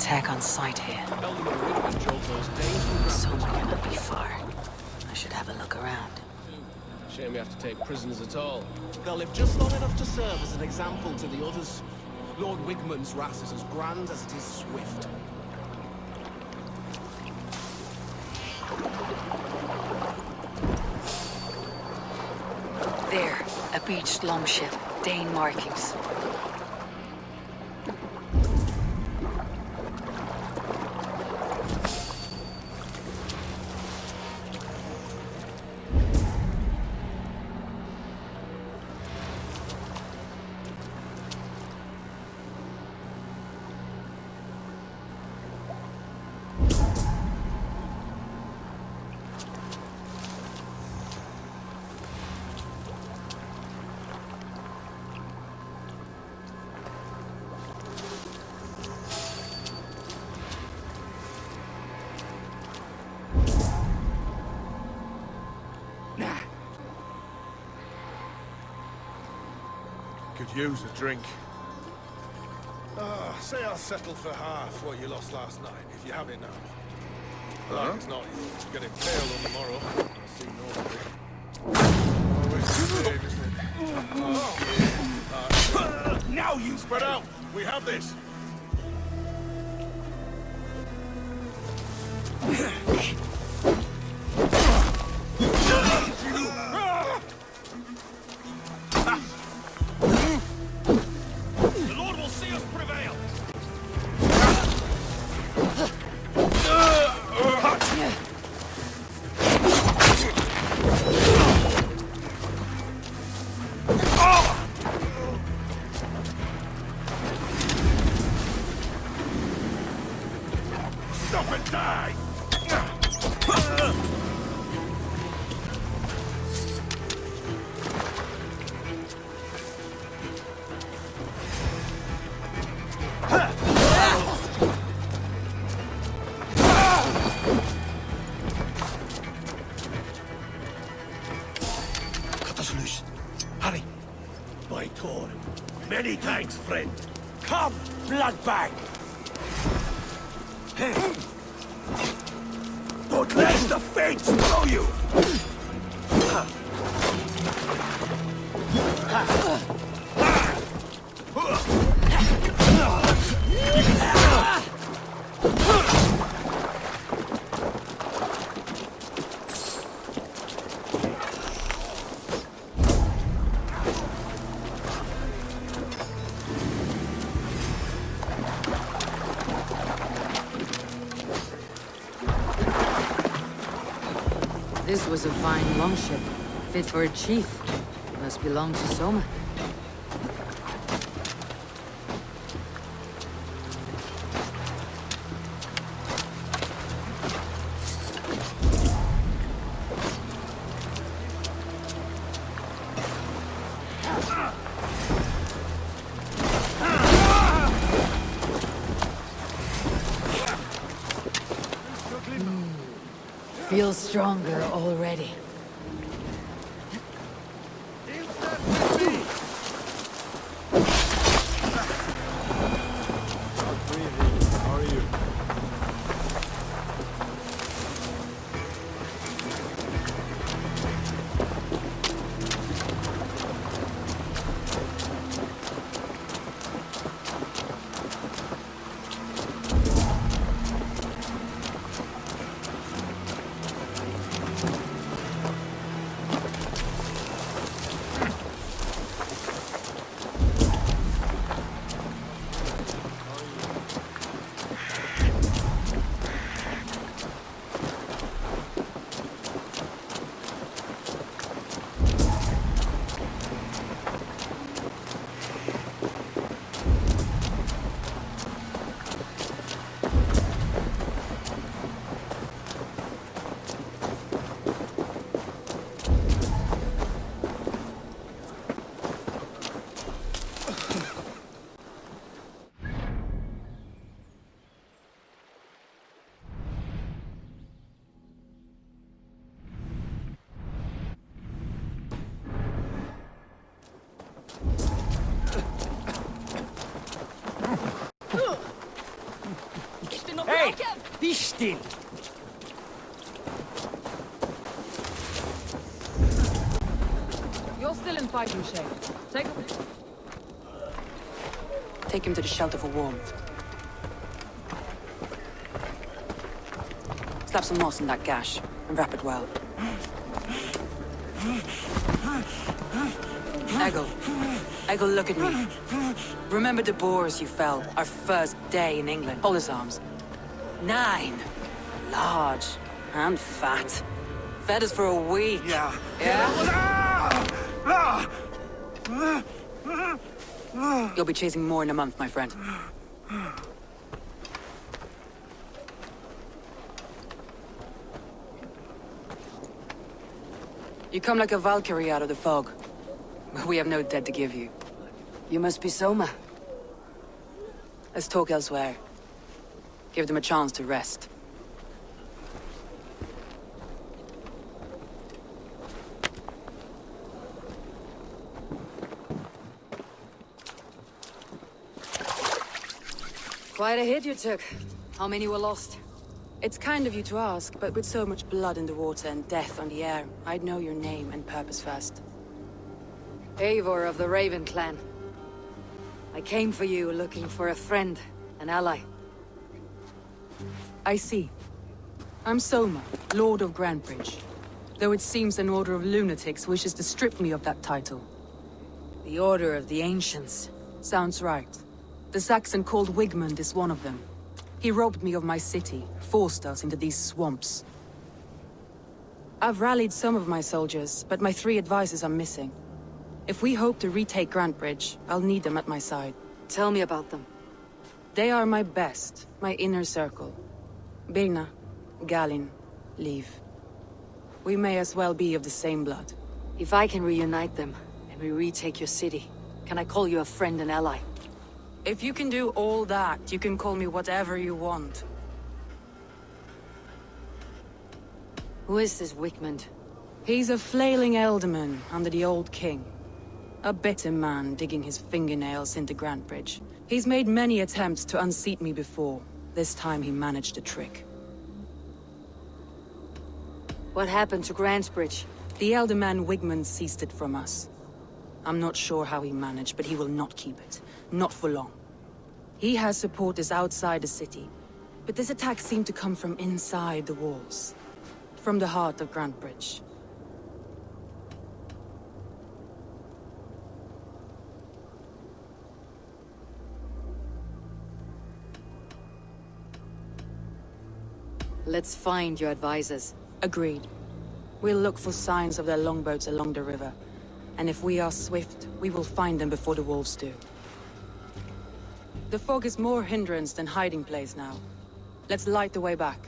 attack on sight here. Soma cannot be far. I should have a look around. Shame we have to take prisoners at all. They'll live just long enough to serve as an example to the others. Lord Wigmund's wrath is as grand as it is swift. There, a beached longship, Dane markings. Could use a drink. Say I'll settle for half what you lost last night, if you have it now. Like it's not, you'll get impaled on tomorrow. I'll see no of it. Always the same, isn't it? Now you spread out! We have this! Many thanks, friend. Come, bloodbag! Don't let the fates throw you! This was a fine longship, fit for a chief. Must belong to Soma. Feel stronger already. How are you? Be still! You're still in fighting shape. Take him to the shelter for warmth. Slap some moss in that gash, and wrap it well. Eggle, look at me. Remember the boars you felled, our first day in England? Hold his arms. 9. Large and fat. Fed us for a week. Yeah. Yeah? You'll be chasing more in a month, my friend. You come like a Valkyrie out of the fog. But we have no dead to give you. You must be Soma. Let's talk elsewhere. Give them a chance to rest. Quite a hit you took. How many were lost? It's kind of you to ask, but with so much blood in the water and death on the air, I'd know your name and purpose first. Eivor of the Raven clan. I came for you looking for a friend, an ally. I see. I'm Soma, Lord of Grandbridge. Though it seems an order of lunatics wishes to strip me of that title. The Order of the Ancients. Sounds right. The Saxon called Wigmund is one of them. He robbed me of my city, forced us into these swamps. I've rallied some of my soldiers, but my 3 advisors are missing. If we hope to retake Grantbridge, I'll need them at my side. Tell me about them. They are my best, my inner circle. Birna, Galin, Liv. We may as well be of the same blood. If I can reunite them, and we retake your city, can I call you a friend and ally? If you can do all that, you can call me whatever you want. Who is this Wigmund? He's a flailing elderman under the old king. A bitter man digging his fingernails into Grantbridge. He's made many attempts to unseat me before. This time he managed the trick. What happened to Grantbridge? The elder man Wigmund seized it from us. I'm not sure how he managed, but he will not keep it. Not for long. He has supporters outside the city, but this attack seemed to come from inside the walls. From the heart of Grantbridge. Let's find your advisors. Agreed. We'll look for signs of their longboats along the river. And if we are swift, we will find them before the wolves do. The fog is more hindrance than hiding place now. Let's light the way back.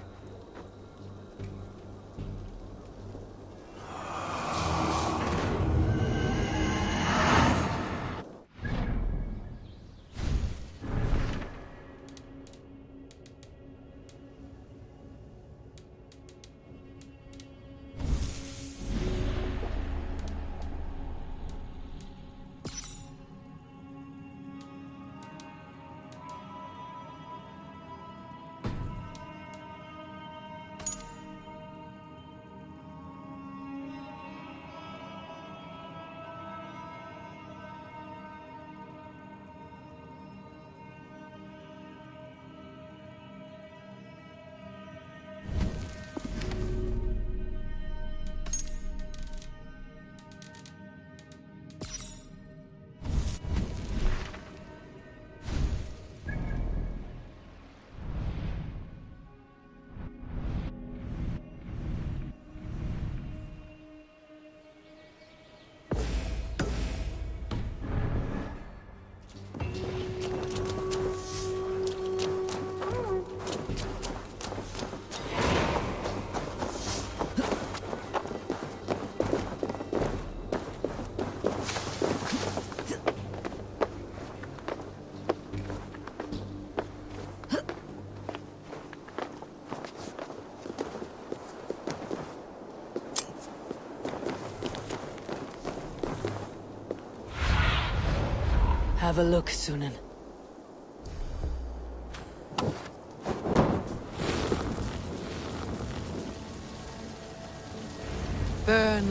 Have a look, Sunan.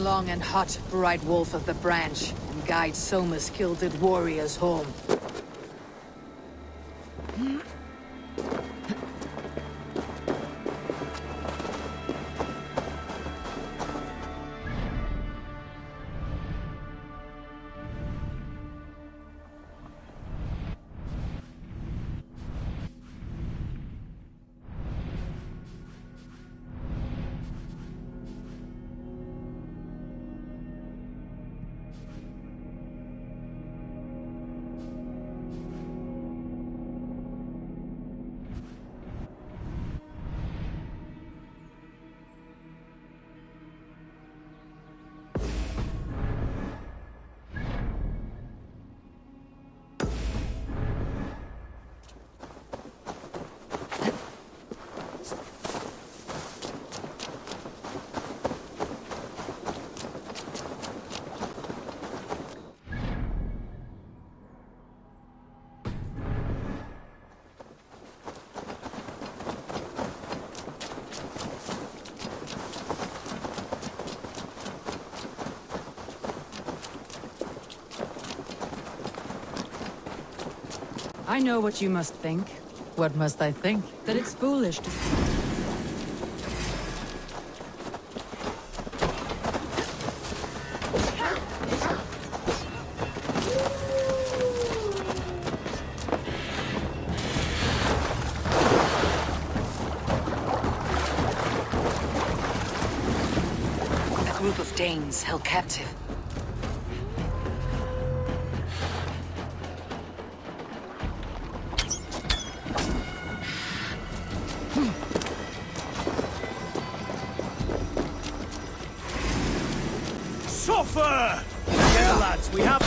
long and hot, bright wolf of the branch, and guide Soma's kilted warriors home. I know what you must think. What must I think? That it's foolish to... A group of Danes held captive. Suffer! Yeah, lads, we have...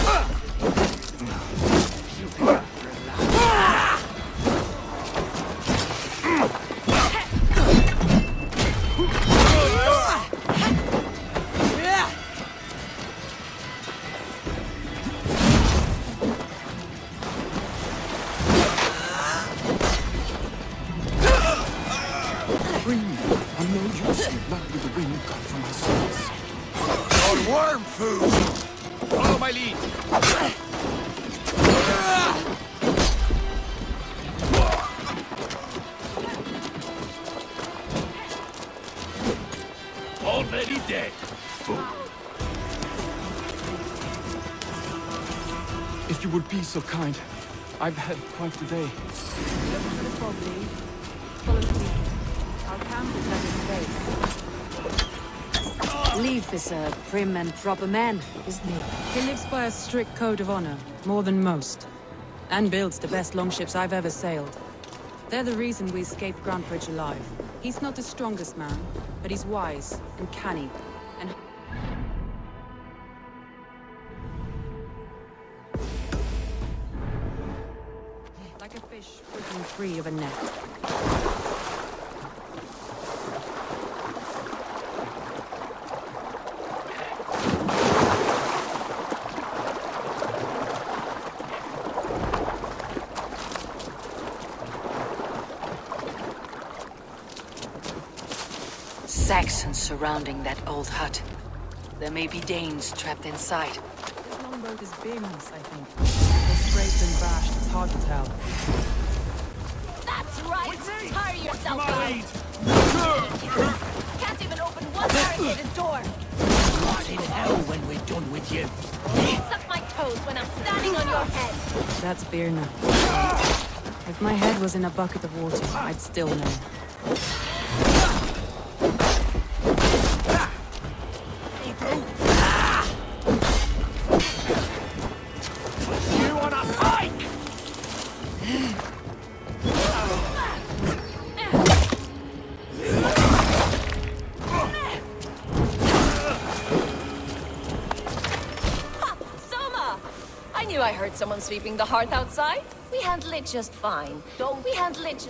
Worm food! Follow my lead! Already dead! If you would be so kind. I've had quite the day. Look for the fog, Lee. Follow the lead. Our camp is at his base. Leaf is a prim and proper man, isn't he? He lives by a strict code of honor, more than most. And builds the best longships I've ever sailed. They're the reason we escaped Grand Bridge alive. He's not the strongest man, but he's wise and canny. And like a fish breaking free of a net. Saxons surrounding that old hut. There may be Danes trapped inside. This longboat is Bim's, I think. They're scraped and bashed, it's hard to tell. That's right! Tire yourself out! Mind! Can't even open one barricaded door! Rot in hell when we're done with you! Suck my toes when I'm standing on your head! That's Birna. If my head was in a bucket of water, I'd still know. You wanna fight? Ha! Soma! I knew I heard someone sweeping the hearth outside. We handle it just fine. Don't we handle it just...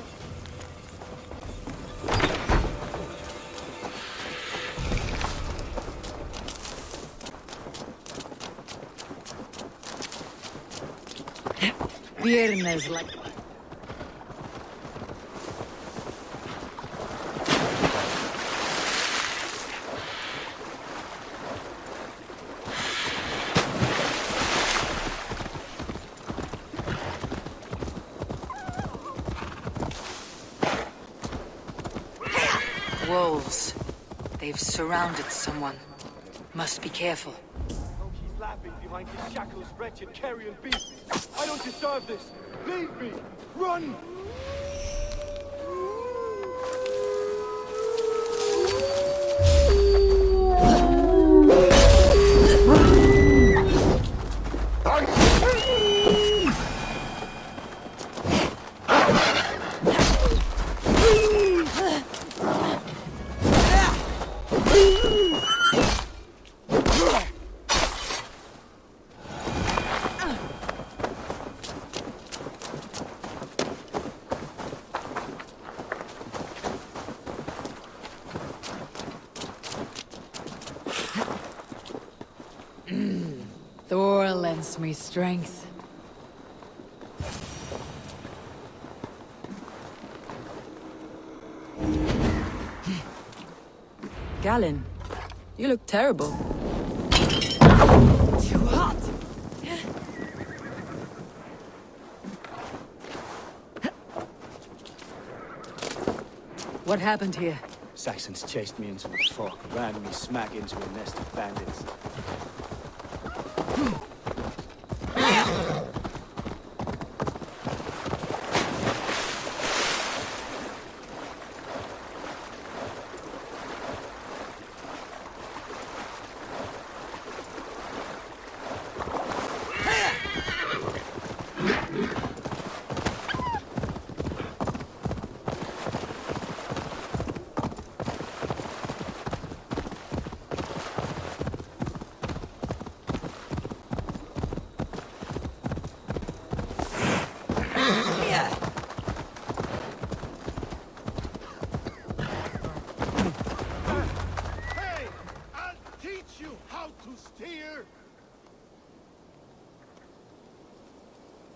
Birna's like... wolves. They've surrounded someone. Must be careful. She's laughing behind his shackles, wretched carrion beast. I don't deserve this. Leave me. Run! Thor lends me strength. Galen, you look terrible. Too hot! What happened here? Saxons chased me into the fog, ran me smack into a nest of bandits.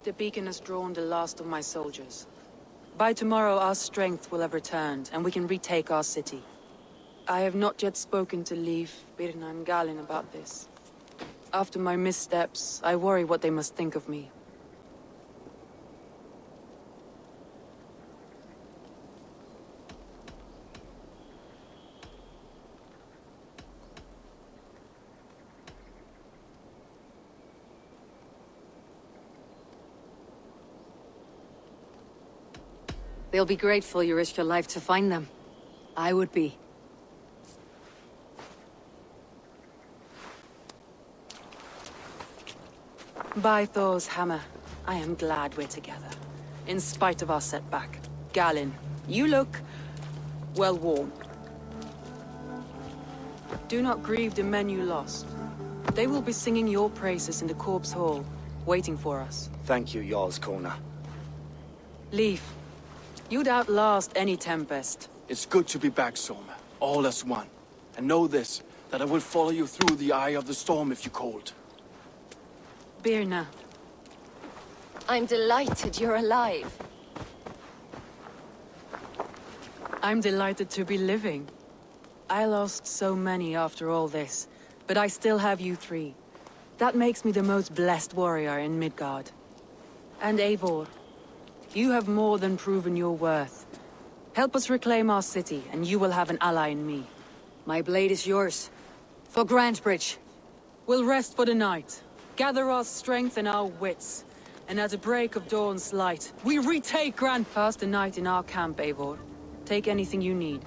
The beacon has drawn the last of my soldiers. By tomorrow our strength will have returned, and we can retake our city. I have not yet spoken to Leif, Birna and Galen about this. After my missteps, I worry what they must think of me. They'll be grateful you risked your life to find them. I would be. By Thor's hammer, I am glad we're together. In spite of our setback. Galen, you look... well, warm. Do not grieve the men you lost. They will be singing your praises in the Corpse Hall, waiting for us. Thank you, Jarl's Kona. Leif, you'd outlast any tempest. It's good to be back, Soma. All as one. And know this, that I will follow you through the eye of the storm if you cold. Birna. I'm delighted you're alive. I'm delighted to be living. I lost so many after all this, but I still have you three. That makes me the most blessed warrior in Midgard. And Eivor, you have more than proven your worth. Help us reclaim our city, and you will have an ally in me. My blade is yours. For Grantebridge. We'll rest for the night, gather our strength and our wits, and at the break of dawn's light, we retake Grand. Pass the night in our camp, Eivor. Take anything you need.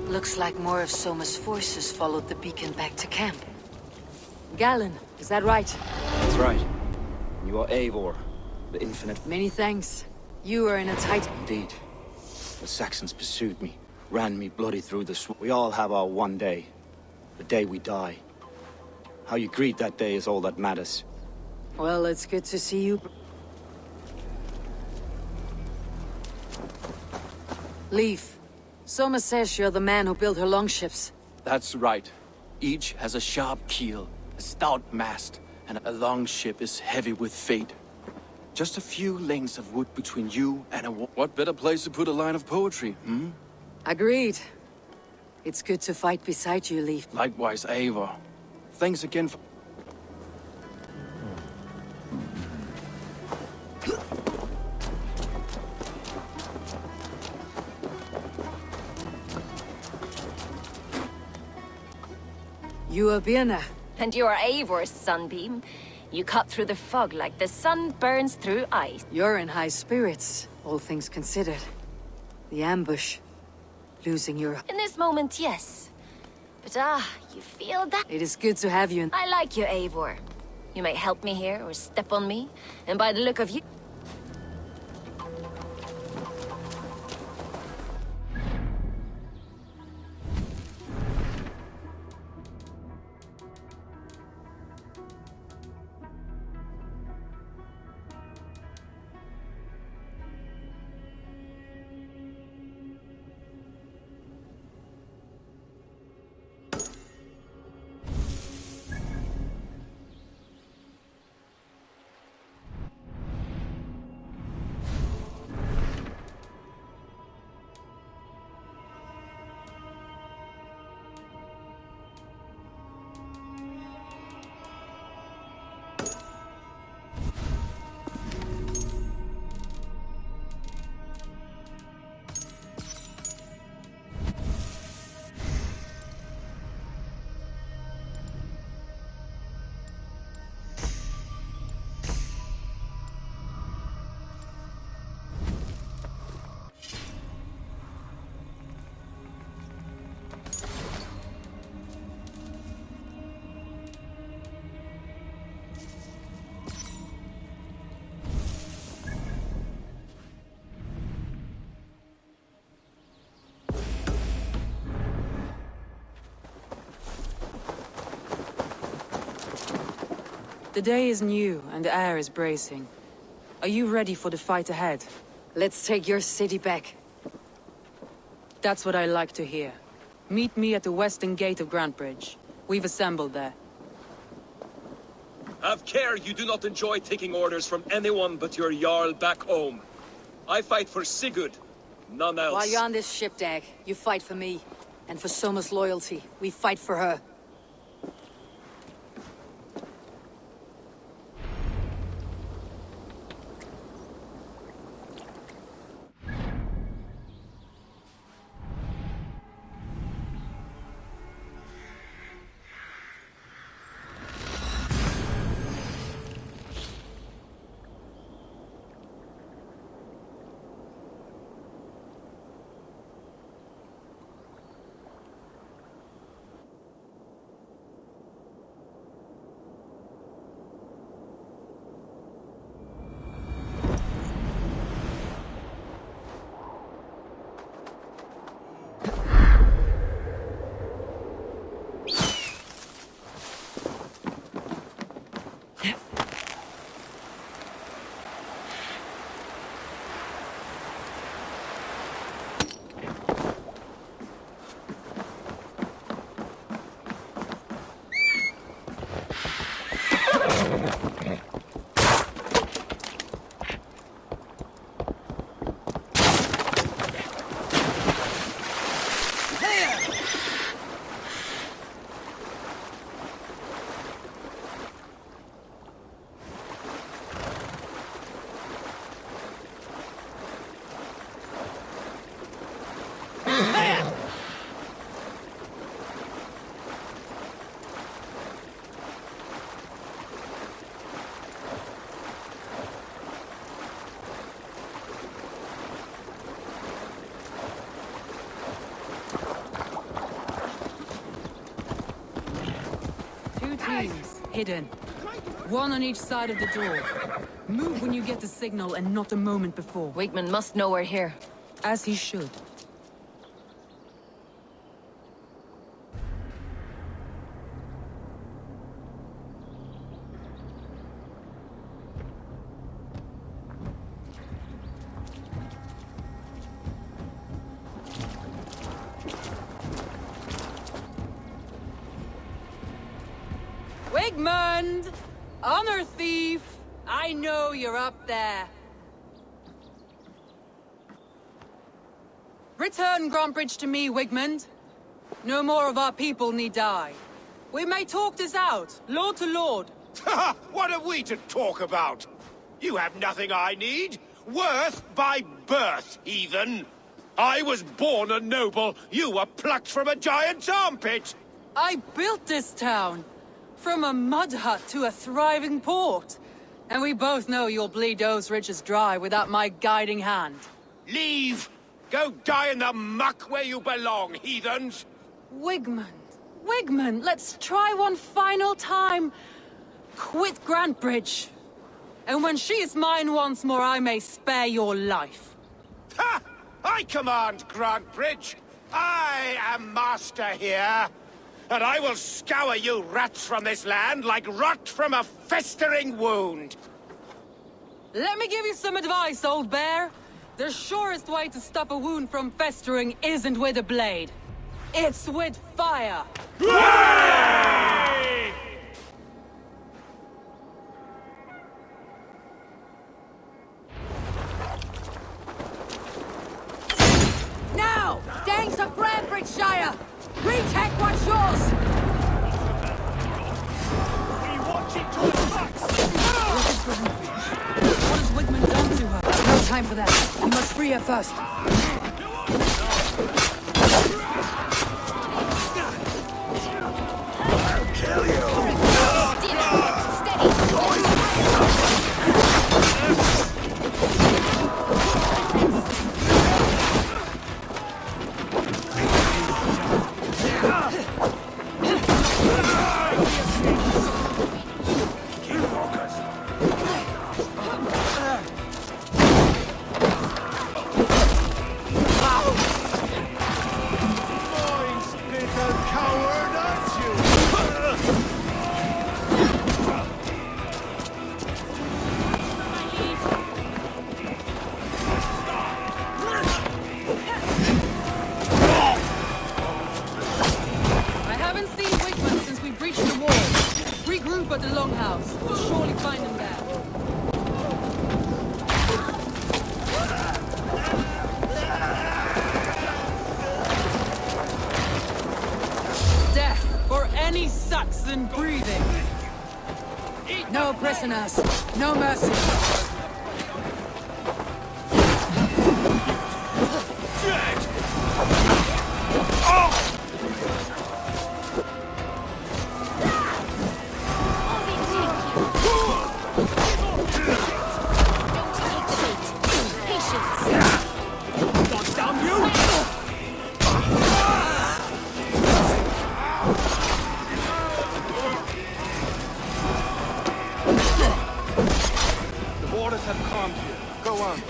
Looks like more of Soma's forces followed the beacon back to camp. Galen, is that right? That's right. You are Eivor, the infinite... Many thanks. You are in a tight... Indeed. The Saxons pursued me, ran me bloody through the swamp. We all have our one day. The day we die. How you greet that day is all that matters. Well, it's good to see you. Leif. Soma says you're the man who built her longships. That's right. Each has a sharp keel, a stout mast, and a longship is heavy with fate. Just a few lengths of wood between you and a wall. What better place to put a line of poetry, hmm? Agreed. It's good to fight beside you, Leaf. Likewise, Eivor. Thanks again for... You are Birna. And you are Eivor's sunbeam. You cut through the fog like the sun burns through ice. You're in high spirits, all things considered. The ambush. Losing your... In this moment, yes. But you feel that? It is good to have you in... I like you, Eivor. You may help me here or step on me. And by the look of you... The day is new, and the air is bracing. Are you ready for the fight ahead? Let's take your city back. That's what I like to hear. Meet me at the western gate of Grantbridge. We've assembled there. Have care you do not enjoy taking orders from anyone but your Jarl back home. I fight for Sigurd, none else. While you're on this ship, Dag, you fight for me. And for Soma's loyalty, we fight for her. Hidden. One on each side of the door. Move when you get the signal and not a moment before. Wigmund must know we're here. As he should. Wigmund! Honor thief! I know you're up there. Return Grantbridge to me, Wigmund. No more of our people need die. We may talk this out, lord to lord. What are we to talk about? You have nothing I need. Worth by birth, heathen. I was born a noble. You were plucked from a giant's armpit. I built this town. From a mud hut to a thriving port. And we both know you'll bleed those riches dry without my guiding hand. Leave! Go die in the muck where you belong, heathens! Wigmund, Wigmund, let's try one final time. Quit Grantbridge. And when she is mine once more, I may spare your life. Ha! I command Grantbridge. I am master here. And I will scour you rats from this land like rot from a festering wound. Let me give you some advice, old bear. The surest way to stop a wound from festering isn't with a blade. It's with fire. Hooray! Now! Gangs of Grantbridgeshire! Retake what's yours! We watch it to attacks! What has Wigmund done to her? No time for that. We must free her first. I'll kill you! At the Longhouse. We'll surely find them there. Death for any Saxon breathing. No prisoners. No mercy.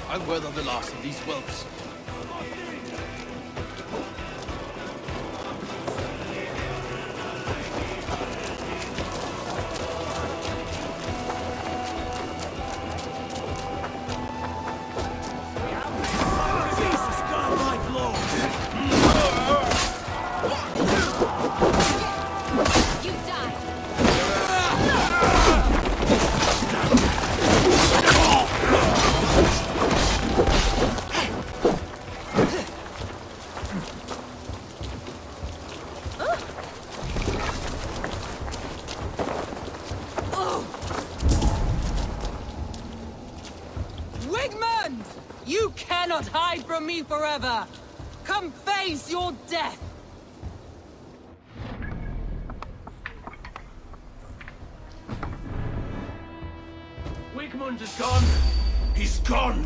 I'll weather the last of these whelps. Jesus, God, my lord! You died. Wigmund! You cannot hide from me forever! Come face your death! Wigmund is gone! He's gone!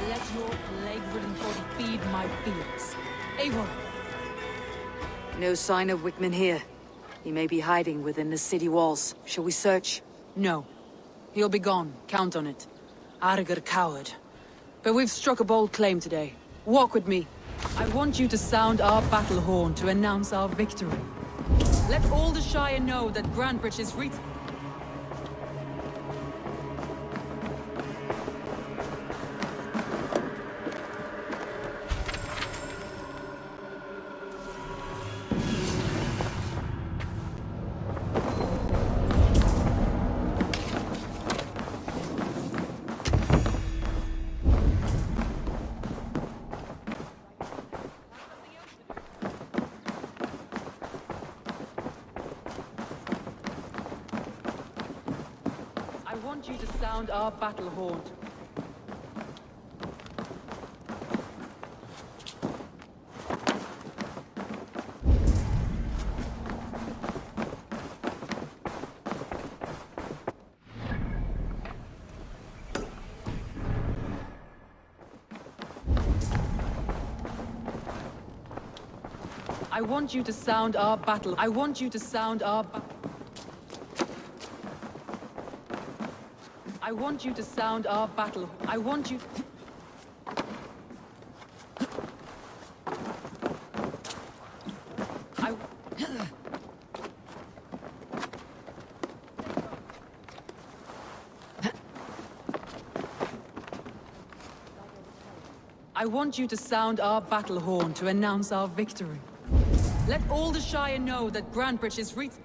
Let your plague-ridden body feed my fears. Eivor! No sign of Wigmund here. He may be hiding within the city walls. Shall we search? No. He'll be gone. Count on it. Arger coward. But we've struck a bold claim today. Walk with me. I want you to sound our battle horn to announce our victory. Let all the Shire know that Grantbridge is want you to sound our battle horn. I want you to sound our battle. I want you to sound our I want you to sound our battle. I want you... I want you to sound our battle horn to announce our victory. Let all the Shire know that Grandbridge is reached.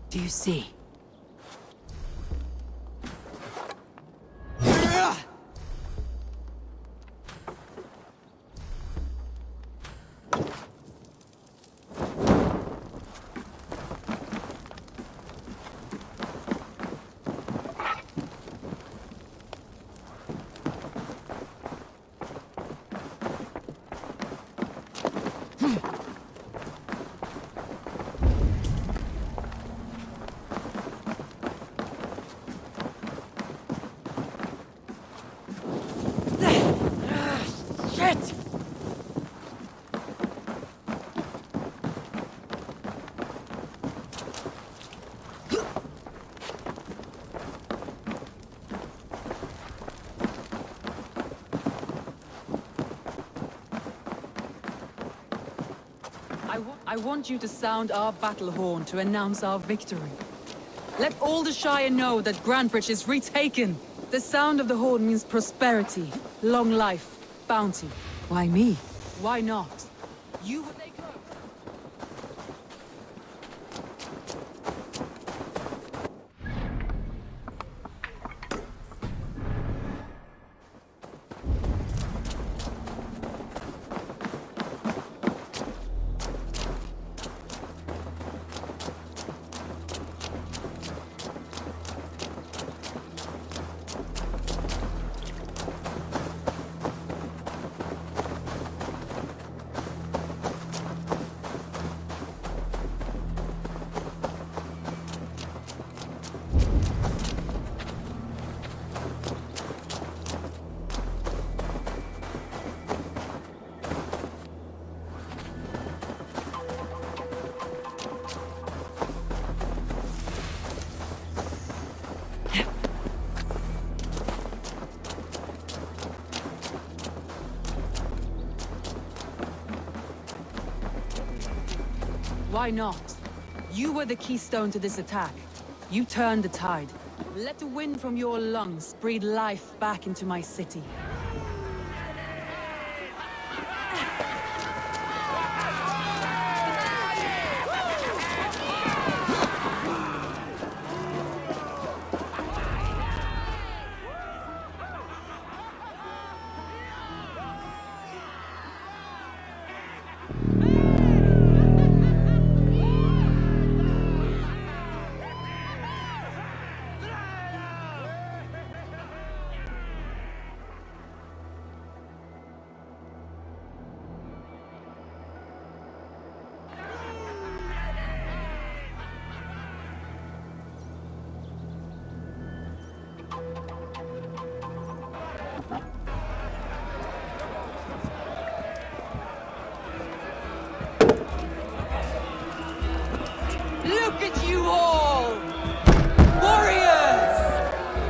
Do you see? I want you to sound our battle horn to announce our victory. Let all the Shire know that Grandbridge is retaken. The sound of the horn means prosperity, long life, bounty. Why me? Why not? You would make her. Why not? You were the keystone to this attack. You turned the tide. Let the wind from your lungs breathe life back into my city. Look at you all! Warriors!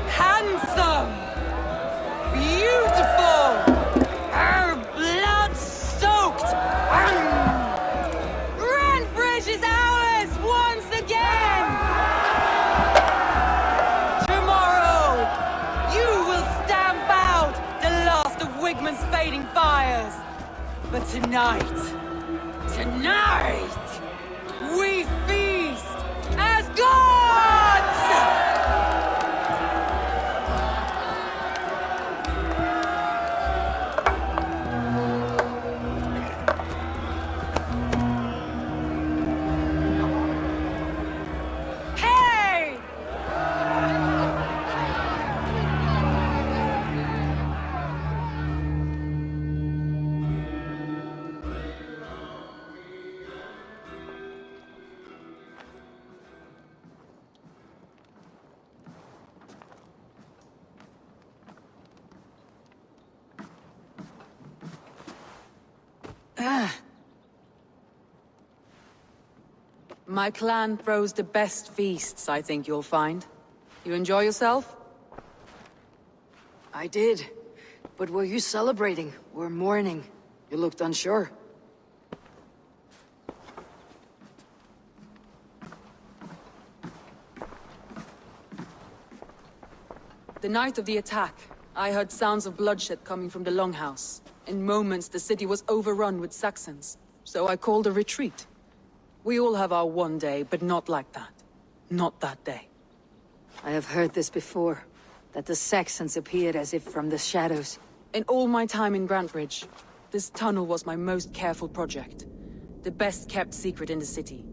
Handsome! Beautiful! Blood-soaked! Grand Bridge is ours once again! Tomorrow, you will stamp out the last of Wigmund's fading fires. But tonight, we feast as gods! Hey! My clan throws the best feasts, I think you'll find. You enjoy yourself? I did. But were you celebrating or mourning? You looked unsure. The night of the attack, I heard sounds of bloodshed coming from the Longhouse. In moments, the city was overrun with Saxons, so I called a retreat. We all have our one day, but not like that. Not that day. I have heard this before, that the Saxons appeared as if from the shadows. In all my time in Grantbridge, this tunnel was my most careful project. The best kept secret in the city.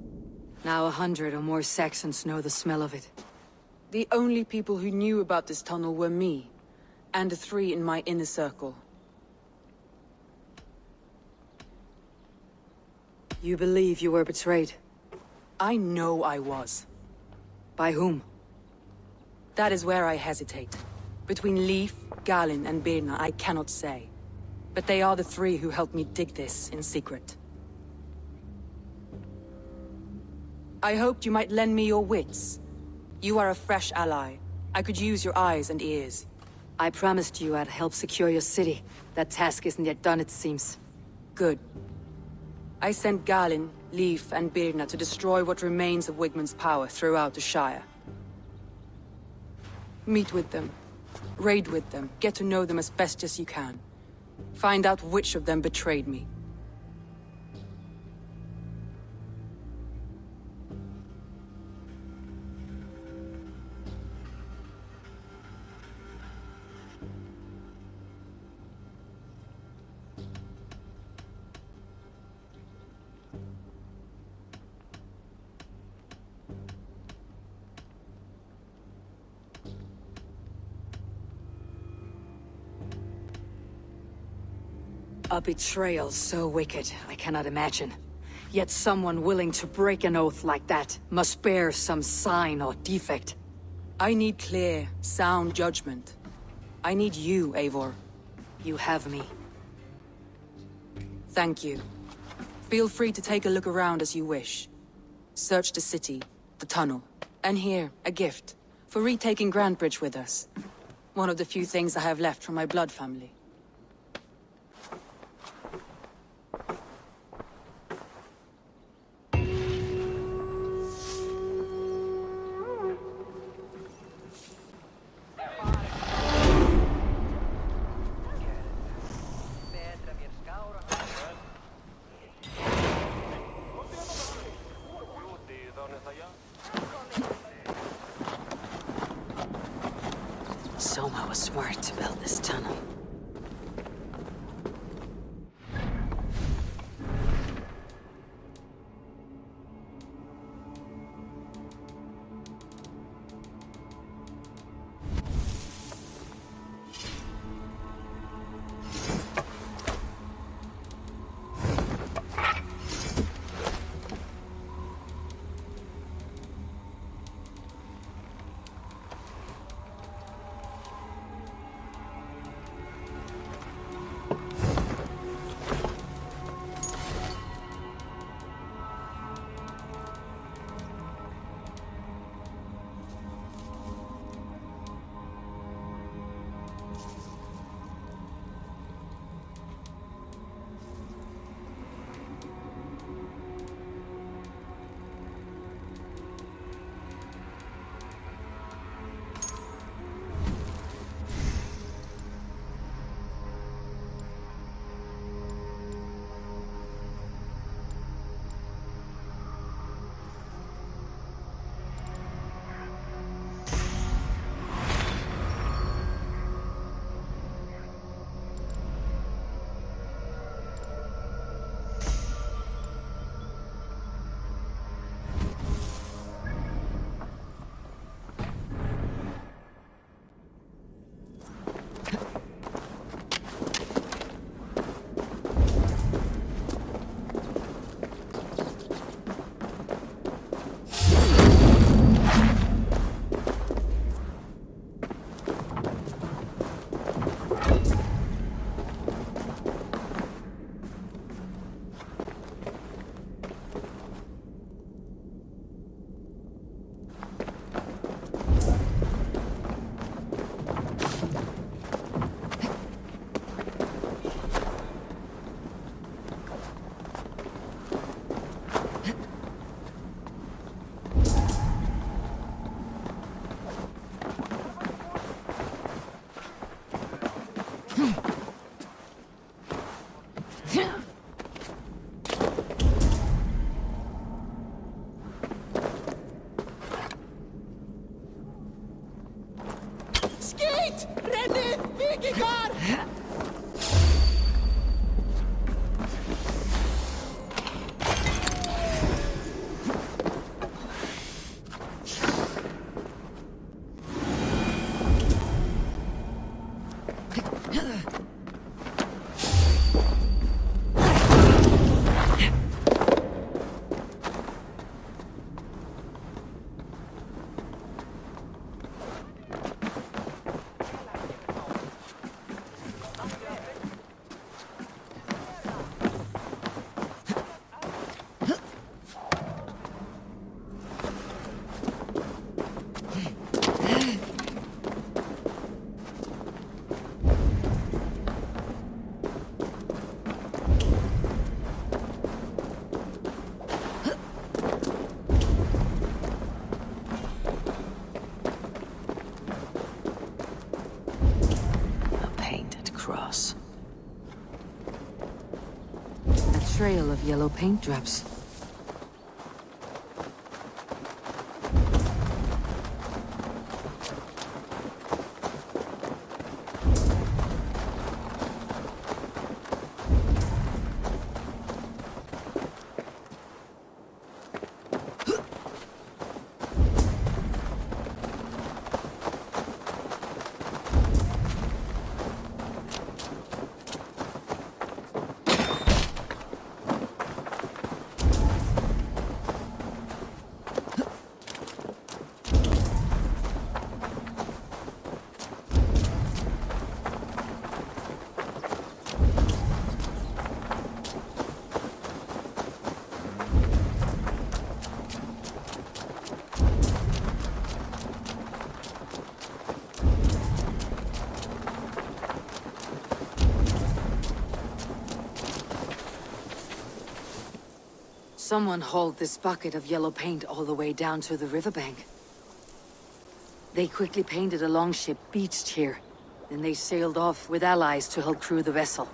Now 100 or more Saxons know the smell of it. The only people who knew about this tunnel were me, and the 3 in my inner circle. You believe you were betrayed? I know I was. By whom? That is where I hesitate. Between Leif, Galinn, and Birna, I cannot say. But they are the 3 who helped me dig this in secret. I hoped you might lend me your wits. You are a fresh ally. I could use your eyes and ears. I promised you I'd help secure your city. That task isn't yet done, it seems. Good. I sent Galinn, Leif, and Birna to destroy what remains of Wigmund's power throughout the Shire. Meet with them. Raid with them. Get to know them as best as you can. Find out which of them betrayed me. A betrayal so wicked, I cannot imagine. Yet someone willing to break an oath like that must bear some sign or defect. I need clear, sound judgment. I need you, Eivor. You have me. Thank you. Feel free to take a look around as you wish. Search the city, the tunnel, and here, a gift, for retaking Grantbridge with us. One of the few things I have left from my blood family. Soma was smart to build this tunnel. Viking god! A trail of yellow paint drops. Someone hauled this bucket of yellow paint all the way down to the riverbank. They quickly painted a longship beached here. Then they sailed off with allies to help crew the vessel.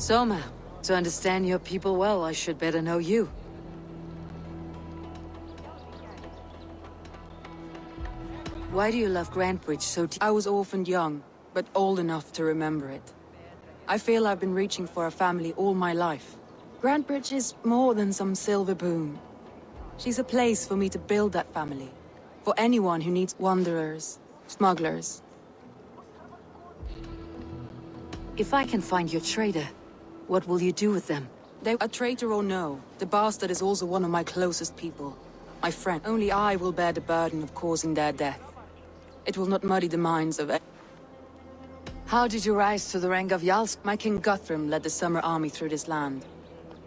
Soma, to understand your people well, I should better know you. Why do you love Grantbridge so deeply? I was orphaned young, but old enough to remember it. I feel I've been reaching for a family all my life. Grantbridge is more than some silver boom. She's a place for me to build that family. For anyone who needs wanderers, smugglers. If I can find your trader, what will you do with them? A traitor or no, the bastard is also one of my closest people. My friend. Only I will bear the burden of causing their death. It will not muddy the minds of... How did you rise to the rank of Jarls? My King Guthrum led the summer army through this land.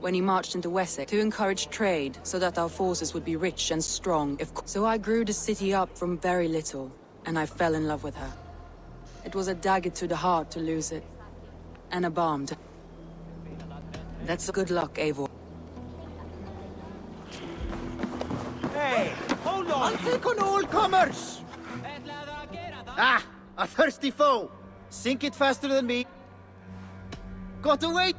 When he marched into Wessex to encourage trade, so that our forces would be rich and strong if... So I grew the city up from very little, and I fell in love with her. It was a dagger to the heart to lose it. And a balm to... That's good luck, Eivor. Hey, hold on! I'll take on all comers! Ah, a thirsty foe! Sink it faster than me. Got to wait!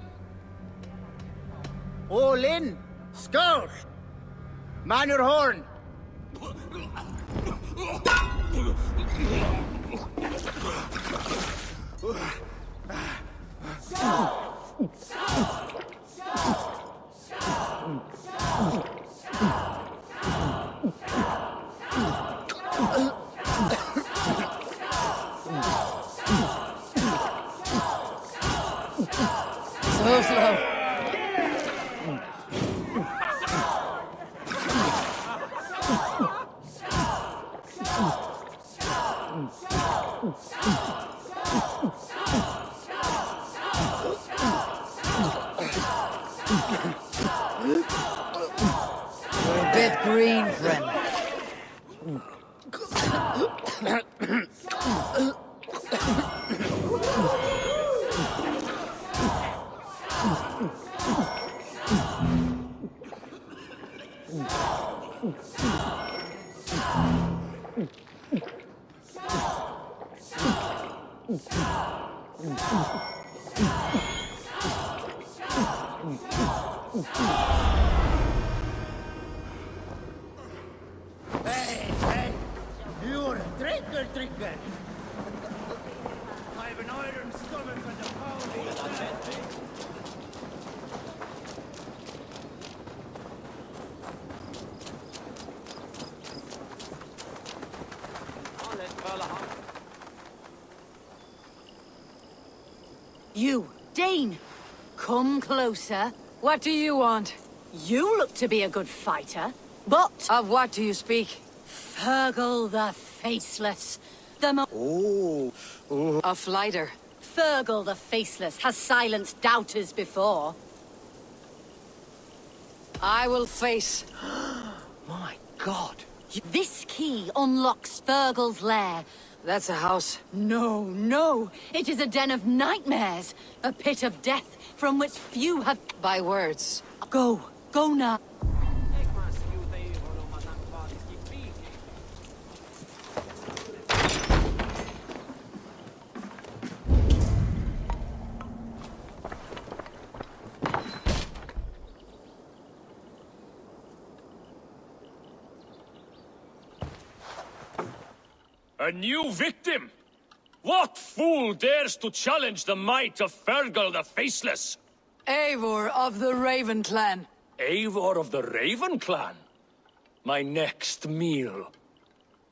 All in! Skull! Man your horn! So slow. You're a bit green, friend. Hey, you're a drinker. I've an iron stomach and a pounding You, Dane! Come closer. What do you want? You look to be a good fighter, but... Of what do you speak? Fergal the Faceless. A flighter. Fergal the Faceless has silenced doubters before. I will face... My God! This key unlocks Fergal's lair. That's a house. No. It is a den of nightmares. A pit of death from which few have... By words. Go now. A new victim? What fool dares to challenge the might of Fergal the Faceless? Eivor of the Raven Clan. Eivor of the Raven Clan? My next meal.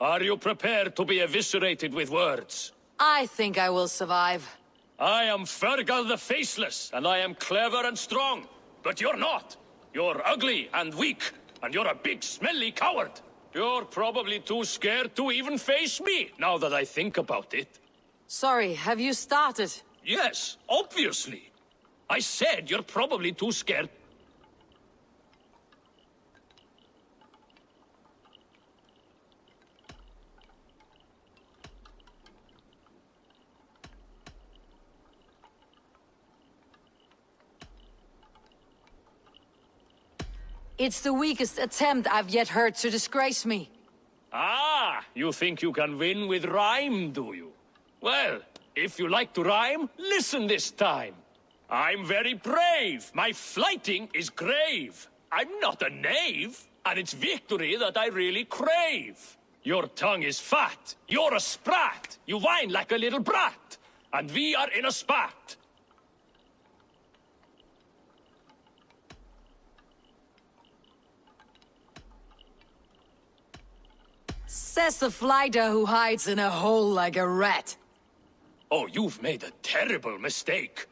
Are you prepared to be eviscerated with words? I think I will survive. I am Fergal the Faceless, and I am clever and strong. But you're not. You're ugly and weak, and you're a big smelly coward. You're probably too scared to even face me, now that I think about it. Sorry, have you started? Yes, obviously. I said you're probably too scared. It's the weakest attempt I've yet heard to disgrace me. Ah, you think you can win with rhyme, do you? Well, if you like to rhyme, listen this time. I'm very brave. My flighting is grave. I'm not a knave, and it's victory that I really crave. Your tongue is fat. You're a sprat. You whine like a little brat. And we are in a spat. Says the fighter who hides in a hole like a rat. Oh, you've made a terrible mistake.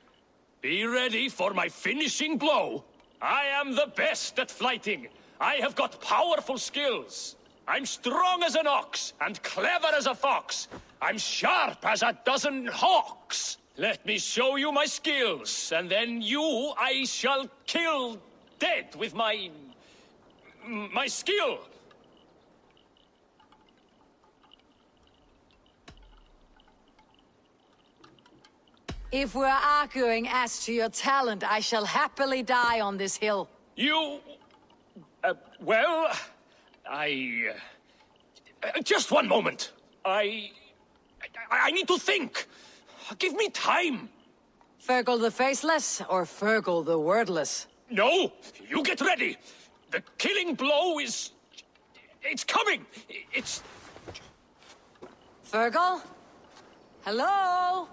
Be ready for my finishing blow. I am the best at fighting. I have got powerful skills. I'm strong as an ox, and clever as a fox. I'm sharp as a dozen hawks. Let me show you my skills, and then you I shall kill dead with my skill. If we're arguing as to your talent, I shall happily die on this hill. You... well... just one moment. I need to think. Give me time. Fergal the Faceless, or Fergal the Wordless? No! You get ready! The killing blow is... it's coming! It's... Fergal? Hello?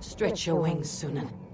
Stretch your wings, Sunan.